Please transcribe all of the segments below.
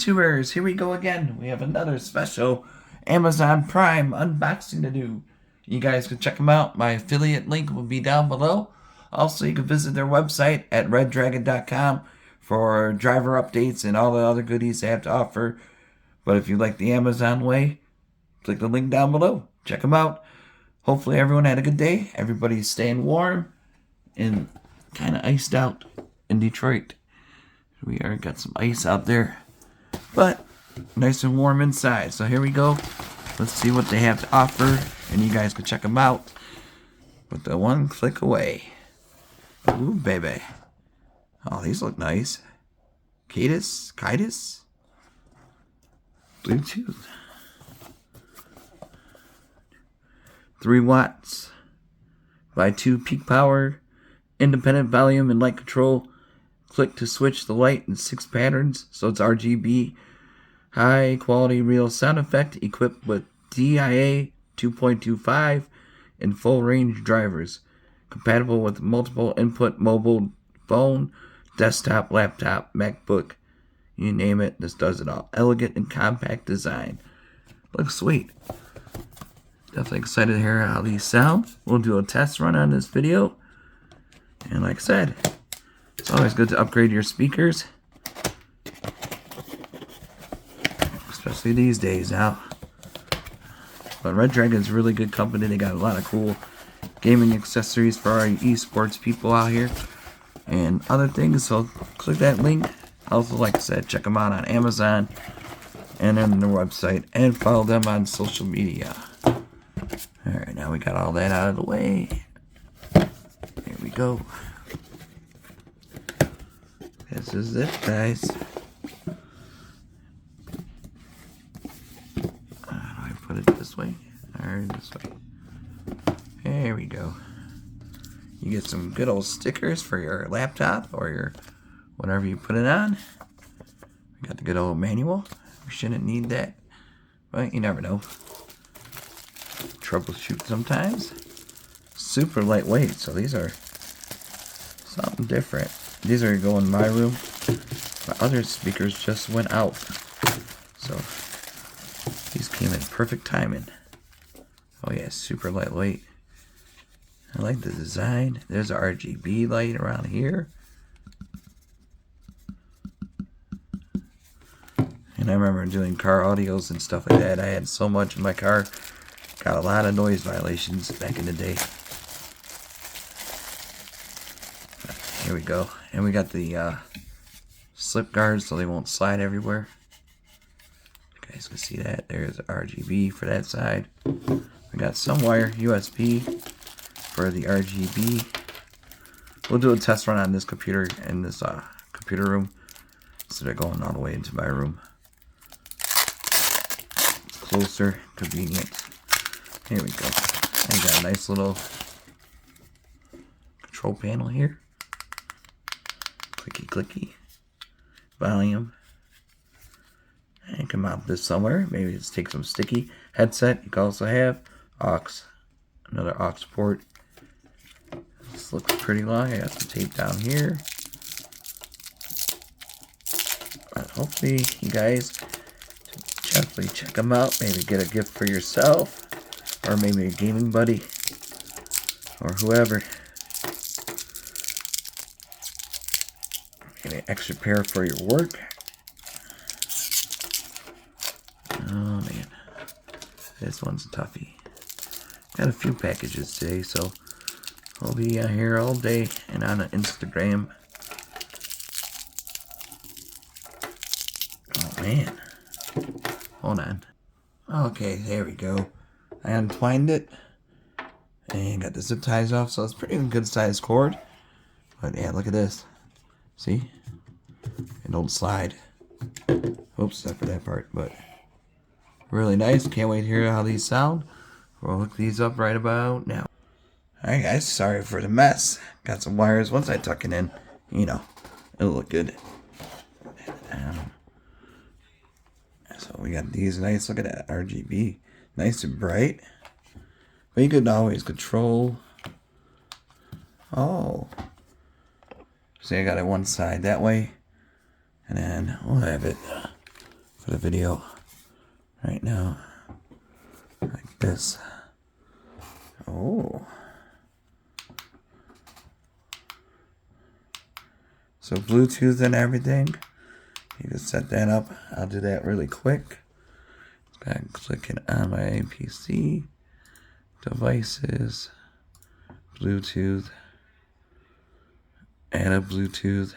YouTubers, here we go again. We have another special Amazon Prime unboxing to do. You guys can check them out. My affiliate link will be down below. Also, you can visit their website at Redragon.com for driver updates and all the other goodies they have to offer. But if you like the Amazon way, click the link down below. Check them out. Hopefully everyone had a good day. Everybody's staying warm and kind of iced out in Detroit. We already got some ice out there, but nice and warm inside. So here we go. Let's see what they have to offer, and you guys can check them out with the one click away. Ooh, baby. Oh, these look nice. Kitus? Bluetooth. 3 watts by 2 peak power, independent volume and light control. Click to switch the light in 6 patterns, so it's RGB. High quality real sound effect equipped with DIA 2.25 and full range drivers. Compatible with multiple input mobile phone, desktop, laptop, MacBook. You name it, this does it all. Elegant and compact design. Looks sweet. Definitely excited to hear how these sound. We'll do a test run on this video. And like I said, it's always good to upgrade your speakers, especially these days now. But Redragon's a really good company. They got a lot of cool gaming accessories for our esports people out here and other things. So click that link. Also, like I said, check them out on Amazon and on their website, and follow them on social media. Alright, now we got all that out of the way. Here we go. This is it, guys. How do I put it this way? Or this way? There we go. You get some good old stickers for your laptop or your whatever you put it on. We got the good old manual. We shouldn't need that, but you never know. Troubleshoot sometimes. Super lightweight, so these are something different. These are going in my room. My other speakers just went out, so these came in perfect timing. Oh yeah, super lightweight. I like the design. There's a RGB light around here. And I remember doing car audios and stuff like that. I had so much in my car. Got a lot of noise violations back in the day. Here we go. And we got the slip guards so they won't slide everywhere. You guys can see that. There's RGB for that side. We got some wire USB for the RGB. We'll do a test run on this computer in this computer room instead of going all the way into my room. It's closer, convenient. Here we go. I got a nice little control panel here. Clicky clicky. Volume. And come out this somewhere. Maybe let's take some sticky. Headset. You can also have aux. Another aux port. This looks pretty long. I got some tape down here. But hopefully you guys definitely check them out. Maybe get a gift for yourself. Or maybe a gaming buddy. Or whoever. Get an extra pair for your work. Oh man. This one's a toughie. Got a few packages today, so I'll be here all day and on Instagram. Oh man. Hold on. Okay, there we go. I untwined it and got the zip ties off, so it's pretty good size cord. But yeah, look at this. See? It don't slide. Oops, except for that part, but really nice. Can't wait to hear how these sound. We'll hook these up right about now. Alright guys, sorry for the mess. Got some wires. Once I tuck it in, you know, it'll look good. So we got these nice, look at that RGB. Nice and bright. But you could always control. Oh. See, I got it one side that way. And then we'll have it for the video right now, like this. Oh. So Bluetooth and everything. You can set that up. I'll do that really quick. I'm clicking on my PC. Devices. Bluetooth. Add a Bluetooth.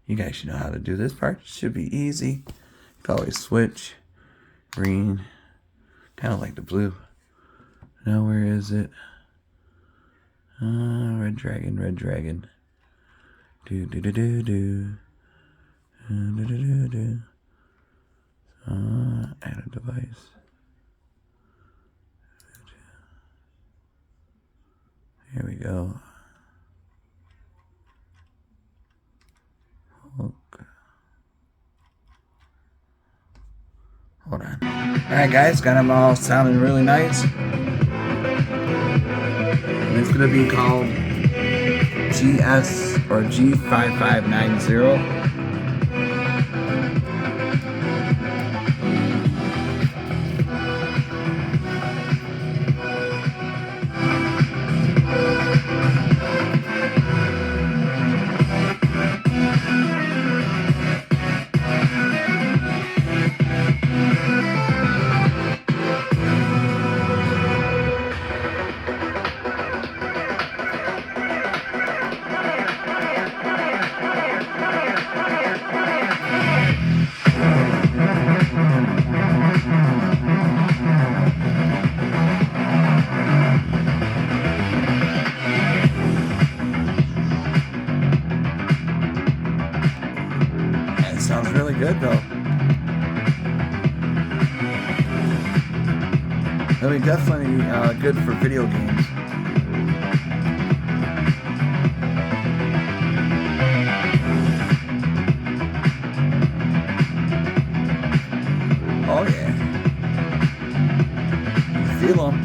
You guys should know how to do this part. It should be easy. You can always switch. Green. Kind of like the blue. Now where is it? Redragon. Do. Add a device. Here we go. Okay. Hold on. Alright guys, got them all sounding really nice. And it's going to be called GS or G5590. Sounds really good though. It'll be definitely good for video games. Oh yeah. You feel them.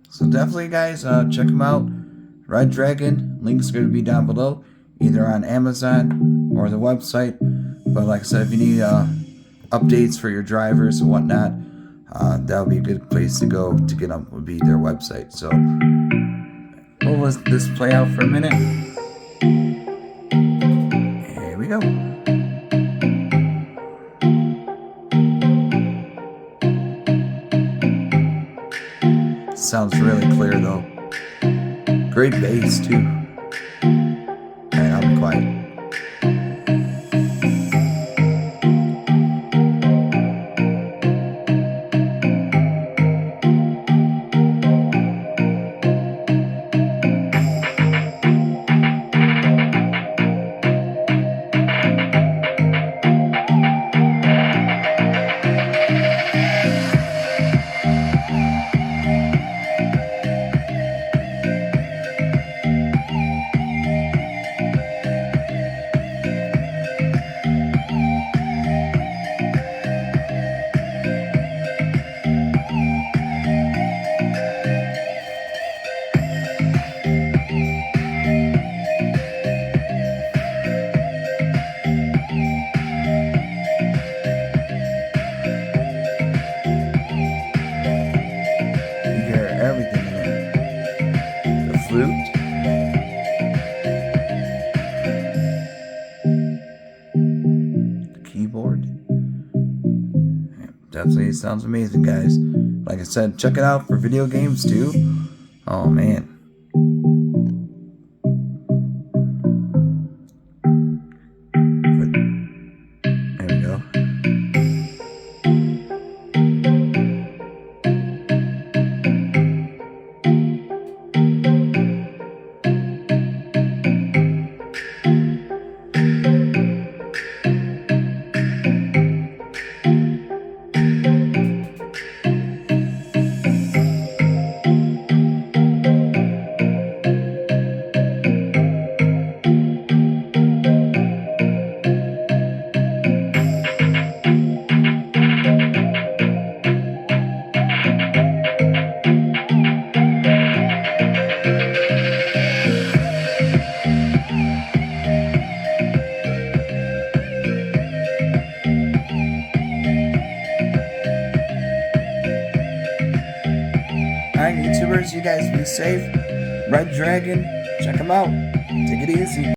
So definitely, guys, check them out. Redragon, links are going to be down below, either on Amazon or the website. But like I said, if you need updates for your drivers and whatnot, that would be a good place to go to get them, would be their website. So we'll let this play out for a minute. Here we go. Sounds really clear though. Great bass too. Alright, I'll be quiet. Definitely sounds amazing, guys. Like I said, check it out for video games too. Oh man. trying YouTubers. You guys be safe. Redragon, check them out. Take it easy.